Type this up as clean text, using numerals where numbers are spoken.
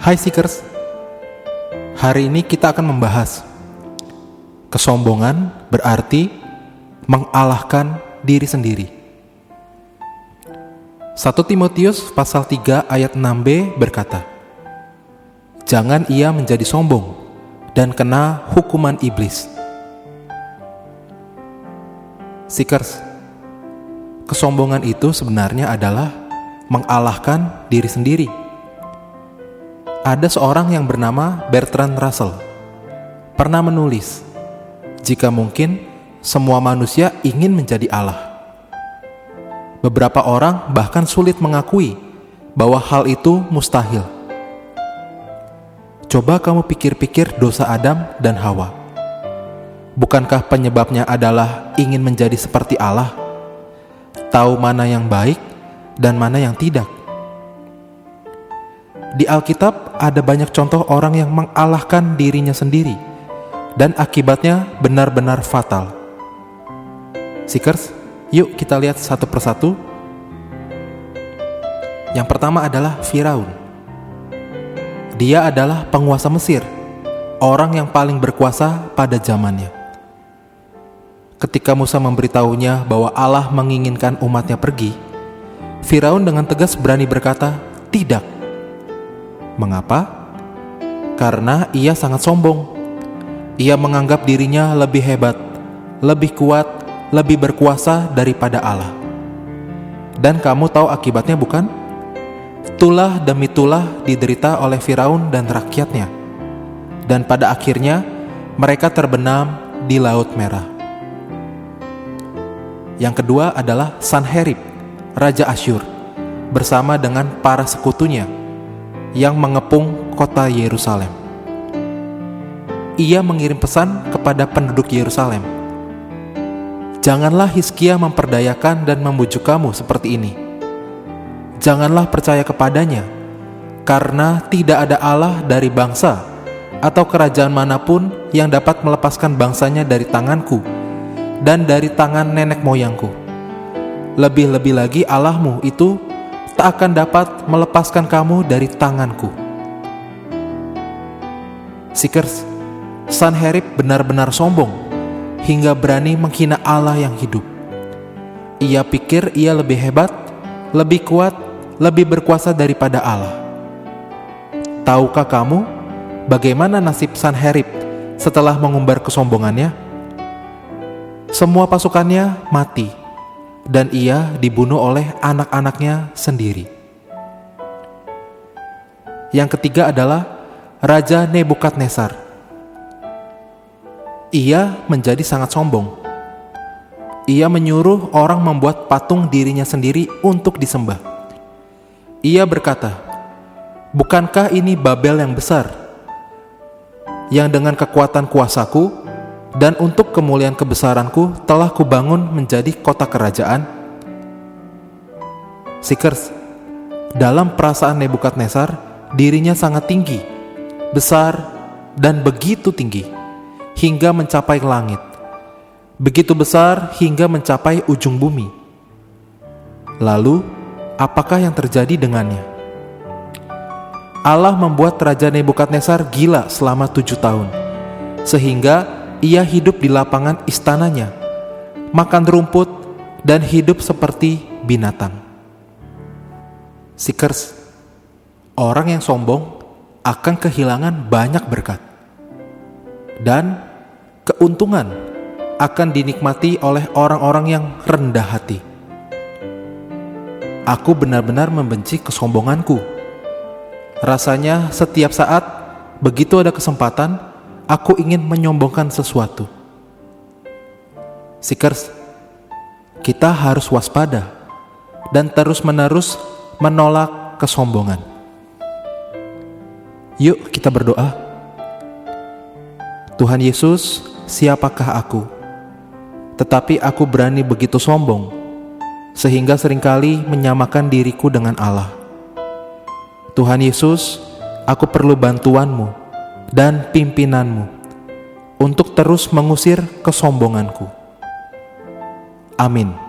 Hai Seekers, hari ini kita akan membahas kesombongan berarti mengalahkan diri sendiri. 1 Timotius pasal 3 ayat 6b berkata, "Jangan ia menjadi sombong dan kena hukuman iblis." Seekers, kesombongan itu sebenarnya adalah mengalahkan diri sendiri. Ada seorang yang bernama Bertrand Russell pernah menulis, jika mungkin semua manusia ingin menjadi Allah. Beberapa orang bahkan sulit mengakui bahwa hal itu mustahil. Coba kamu pikir-pikir dosa Adam dan Hawa. Bukankah penyebabnya adalah ingin menjadi seperti Allah? Tahu mana yang baik dan mana yang tidak. Di Alkitab ada banyak contoh orang yang mengalahkan dirinya sendiri dan akibatnya benar-benar fatal. Seekers, yuk kita lihat satu persatu. Yang pertama adalah Firaun. Dia adalah penguasa Mesir, orang yang paling berkuasa pada zamannya. Ketika Musa memberitahunya bahwa Allah menginginkan umatnya pergi, Firaun dengan tegas berani berkata, "Tidak." Mengapa? Karena ia sangat sombong. Ia menganggap dirinya lebih hebat, lebih kuat, lebih berkuasa daripada Allah. Dan kamu tahu akibatnya bukan? Tulah demi tulah diderita oleh Firaun dan rakyatnya. Dan pada akhirnya mereka terbenam di Laut Merah. Yang kedua adalah Sanherib, Raja Asyur, bersama dengan para sekutunya yang mengepung kota Yerusalem. Ia mengirim pesan kepada penduduk Yerusalem, "Janganlah Hizkia memperdayakan dan membujuk kamu seperti ini. Janganlah percaya kepadanya, karena tidak ada Allah dari bangsa atau kerajaan manapun yang dapat melepaskan bangsanya dari tanganku dan dari tangan nenek moyangku. Lebih-lebih lagi Allahmu itu tak akan dapat melepaskan kamu dari tanganku." Seekers, Sanherib benar-benar sombong hingga berani menghina Allah yang hidup. Ia pikir ia lebih hebat, lebih kuat, lebih berkuasa daripada Allah. Tahukah kamu bagaimana nasib Sanherib setelah mengumbar kesombongannya? Semua pasukannya mati, dan ia dibunuh oleh anak-anaknya sendiri. Yang ketiga adalah Raja Nebukadnezar. Ia menjadi sangat sombong. Ia menyuruh orang membuat patung dirinya sendiri untuk disembah. Ia berkata, "Bukankah ini Babel yang besar, yang dengan kekuatan kuasaku dan untuk kemuliaan kebesaranku telah kubangun menjadi kota kerajaan?" Seekers, dalam perasaan Nebukadnezar, dirinya sangat tinggi, besar, dan begitu tinggi hingga mencapai langit, begitu besar hingga mencapai ujung bumi. Lalu, apakah yang terjadi dengannya? Allah membuat Raja Nebukadnezar gila selama 7 tahun, sehingga ia hidup di lapangan istananya, makan rumput, dan hidup seperti binatang. Seekers, orang yang sombong akan kehilangan banyak berkat, dan keuntungan akan dinikmati oleh orang-orang yang rendah hati. Aku benar-benar membenci kesombonganku. Rasanya setiap saat begitu ada kesempatan, aku ingin menyombongkan sesuatu. Seekers, kita harus waspada dan terus-menerus menolak kesombongan. Yuk kita berdoa. Tuhan Yesus, siapakah aku? Tetapi aku berani begitu sombong, sehingga seringkali menyamakan diriku dengan Allah. Tuhan Yesus, aku perlu bantuan-Mu dan pimpinan-Mu untuk terus mengusir kesombonganku. Amin.